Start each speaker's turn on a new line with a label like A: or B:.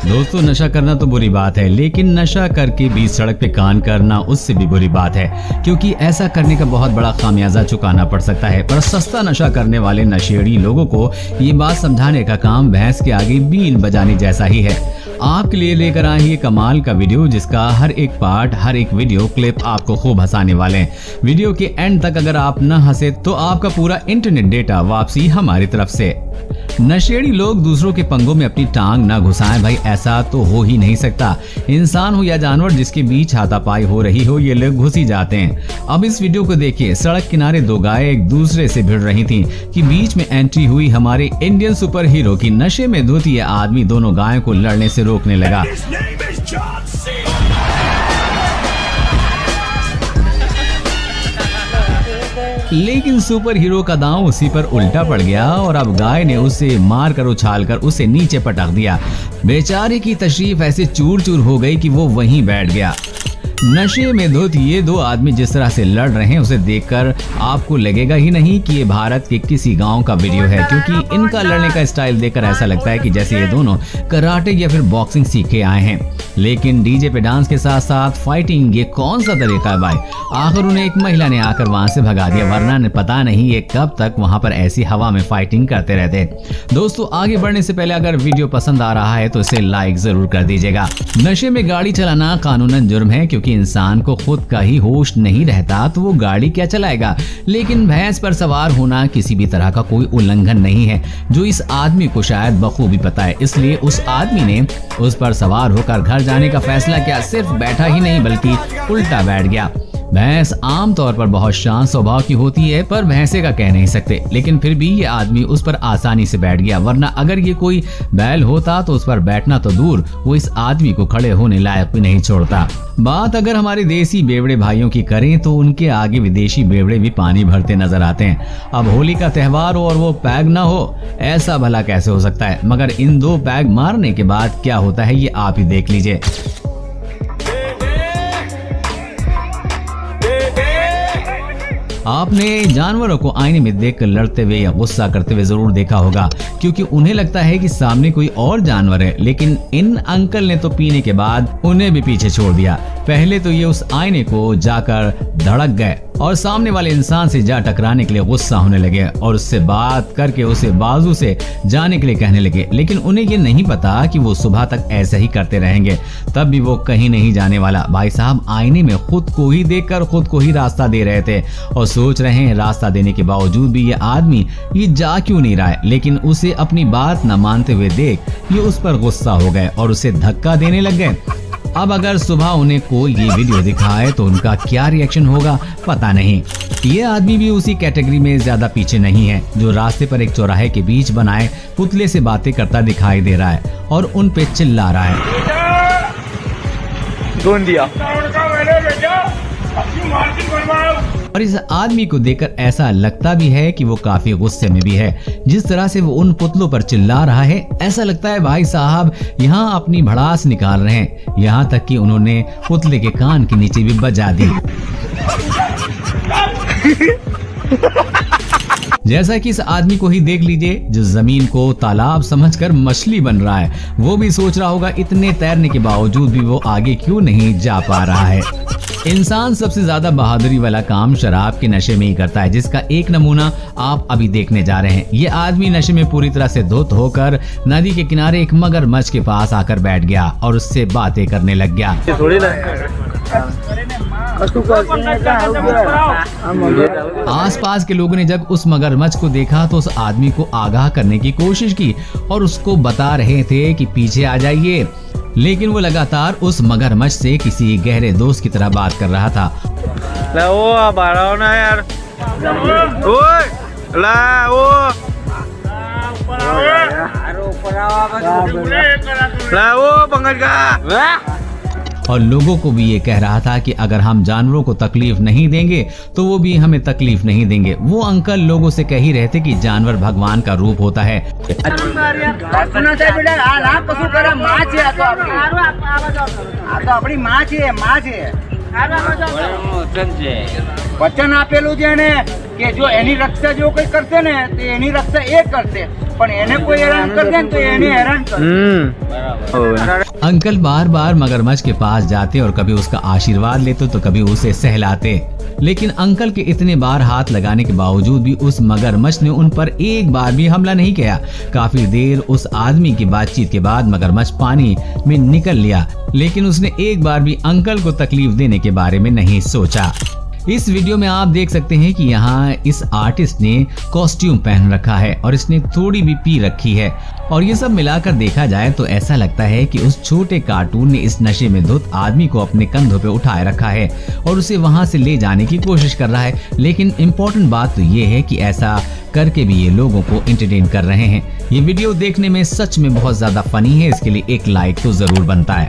A: दोस्तों, नशा करना तो बुरी बात है, लेकिन नशा करके बीच सड़क पे कान करना उससे भी बुरी बात है, क्योंकि ऐसा करने का बहुत बड़ा खामियाजा चुकाना पड़ सकता है। पर सस्ता नशा करने वाले नशेड़ी लोगों को ये बात समझाने का काम भैंस के आगे बीन बजाने जैसा ही है। आपके लिए लेकर आए ये कमाल का वीडियो, जिसका हर एक पार्ट, हर एक वीडियो क्लिप आपको खूब हंसाने वाले हैं। वीडियो के एंड तक अगर आप न हंसे तो आपका पूरा इंटरनेट डेटा वापसी हमारी तरफ से। नशेड़ी लोग दूसरों के पंगों में अपनी टांग न घुसाएं भाई, ऐसा तो हो ही नहीं सकता। इंसान हो या जानवर, जिसके बीच हाथापाई हो रही हो, ये लोग घुस ही जाते हैं। अब इस वीडियो को देखिए। सड़क किनारे दो गायें एक दूसरे से भिड़ रही थीं कि बीच में एंट्री हुई हमारे इंडियन सुपर हीरो की नशे में धुत ये आदमी दोनों गायों को लड़ने से रोकने लगा। लेकिन सुपर हीरो का दांव उसी पर उल्टा पड़ गया और अब गाय ने उसे मारकर उछालकर उसे नीचे पटक दिया। बेचारे की तशरीफ ऐसे चूर चूर हो गई कि वो वहीं बैठ गया। नशे में धुत ये दो आदमी जिस तरह से लड़ रहे हैं, उसे देखकर आपको लगेगा ही नहीं कि ये भारत के किसी गांव का वीडियो है, क्योंकि इनका लड़ने का स्टाइल देखकर ऐसा लगता है कि जैसे ये दोनों कराटे या फिर बॉक्सिंग सीख के आए हैं। लेकिन डीजे पे डांस के साथ साथ फाइटिंग, ये कौन सा तरीका है भाई? आखिर उन्हें एक महिला ने आकर वहां से भगा दिया, वरना पता नहीं ये कब तक वहां पर ऐसी हवा में फाइटिंग करते रहते। दोस्तों, आगे बढ़ने से पहले अगर वीडियो पसंद आ रहा है तो इसे लाइक जरूर कर दीजिएगा। नशे में गाड़ी चलाना कानूनन जुर्म है, क्योंकि इंसान को खुद का ही होश नहीं रहता तो वो गाड़ी क्या चलाएगा। लेकिन भैंस पर सवार होना किसी भी तरह का कोई उल्लंघन नहीं है, जो इस आदमी को शायद बखूबी पता है। इसलिए उस आदमी ने उस पर सवार होकर घर जाने का फैसला किया। सिर्फ बैठा ही नहीं बल्कि उल्टा बैठ गया। भैंस आमतौर पर बहुत शांत स्वभाव की होती है, पर भैंसे का कह नहीं सकते। लेकिन फिर भी ये आदमी उस पर आसानी से बैठ गया, वरना अगर ये कोई बैल होता तो उस पर बैठना तो दूर, वो इस आदमी को खड़े होने लायक भी नहीं छोड़ता। बात अगर हमारे देसी बेवड़े भाइयों की करें तो उनके आगे विदेशी बेवड़े भी पानी भरते नजर आते हैं। अब होली का त्योहार हो और वो पैग ना हो, ऐसा भला कैसे हो सकता है? मगर इन दो पैग मारने के बाद क्या होता है ये आप ही देख लीजिए। आपने जानवरों को आईने में देखकर लड़ते हुए या गुस्सा करते हुए जरूर देखा होगा, क्योंकि उन्हें लगता है कि सामने कोई और जानवर है। लेकिन इन अंकल ने तो पीने के बाद उन्हें भी पीछे छोड़ दिया। पहले तो ये उस आईने को जाकर धड़क गए और सामने वाले इंसान से जा टकराने के लिए गुस्सा होने लगे और उससे बात करके उसे बाजू से जाने के लिए कहने लगे। लेकिन उन्हें ये नहीं पता कि वो सुबह तक ऐसे ही करते रहेंगे, तब भी वो कहीं नहीं जाने वाला। भाई साहब आईने में खुद को ही देखकर खुद को ही रास्ता दे रहे थे और सोच रहे हैं रास्ता देने के बावजूद भी ये आदमी ये जा क्यों नहीं रहा है। लेकिन उसे अपनी बात न मानते हुए देख ये उस पर गुस्सा हो गए और उसे धक्का देने लग गए। अब अगर सुबह उन्हें कोई ये वीडियो दिखाए तो उनका क्या रिएक्शन होगा पता नहीं। ये आदमी भी उसी कैटेगरी में ज्यादा पीछे नहीं है, जो रास्ते पर एक चौराहे के बीच बनाए पुतले से बातें करता दिखाई दे रहा है और उन पे चिल्ला रहा है। और इस आदमी को देखकर ऐसा लगता भी है कि वो काफी गुस्से में भी है। जिस तरह से वो उन पुतलों पर चिल्ला रहा है, ऐसा लगता है भाई साहब यहाँ अपनी भड़ास निकाल रहे हैं। यहाँ तक कि उन्होंने पुतले के कान के नीचे भी बजा दी। जैसा कि इस आदमी को ही देख लीजिए, जो जमीन को तालाब समझकर मछली बन रहा है। वो भी सोच रहा होगा इतने तैरने के बावजूद भी वो आगे क्यों नहीं जा पा रहा है। इंसान सबसे ज्यादा बहादुरी वाला काम शराब के नशे में ही करता है, जिसका एक नमूना आप अभी देखने जा रहे हैं। ये आदमी नशे में पूरी तरह से धुत होकर नदी के किनारे एक मगरमच्छ के पास आकर बैठ गया और उससे बातें करने लग गया। आसपास के लोगों ने जब उस मगरमच्छ को देखा तो उस आदमी को आगाह करने की कोशिश की और उसको बता रहे थे कि पीछे आ जाइए। लेकिन वो लगातार उस मगरमच्छ से किसी गहरे दोस्त की तरह बात कर रहा था। और लोगों को भी ये कह रहा था कि अगर हम जानवरों को तकलीफ नहीं देंगे तो वो भी हमें तकलीफ नहीं देंगे। वो अंकल लोगों से कह ही रहे थे कि जानवर भगवान का रूप होता है।
B: वचन आपेलू जेने કે જો એની રક્ષા જો કોઈ કરશે ને તો એની રક્ષા એ કરશે, પણ એને કોઈ હેરાન કરશે ને તો એને હેરાન કરશે।
A: अंकल बार बार मगरमच्छ के पास जाते और कभी उसका आशीर्वाद लेते तो कभी उसे सहलाते, लेकिन अंकल के इतने बार हाथ लगाने के बावजूद भी उस मगरमच्छ ने उन पर एक बार भी हमला नहीं किया। काफी देर उस आदमी की बातचीत के बाद मगरमच्छ पानी में निकल लिया, लेकिन उसने एक बार भी अंकल को तकलीफ देने के बारे में नहीं सोचा। इस वीडियो में आप देख सकते हैं कि यहाँ इस आर्टिस्ट ने कॉस्ट्यूम पहन रखा है और इसने थोड़ी भी पी रखी है, और ये सब मिलाकर देखा जाए तो ऐसा लगता है कि उस छोटे कार्टून ने इस नशे में धुत आदमी को अपने कंधों पे उठाए रखा है और उसे वहां से ले जाने की कोशिश कर रहा है। लेकिन इम्पोर्टेंट बात तो ये है कि ऐसा करके भी ये लोगों को एंटरटेन कर रहे हैं। ये वीडियो देखने में सच में बहुत ज्यादा फनी है, इसके लिए एक लाइक तो जरूर बनता है।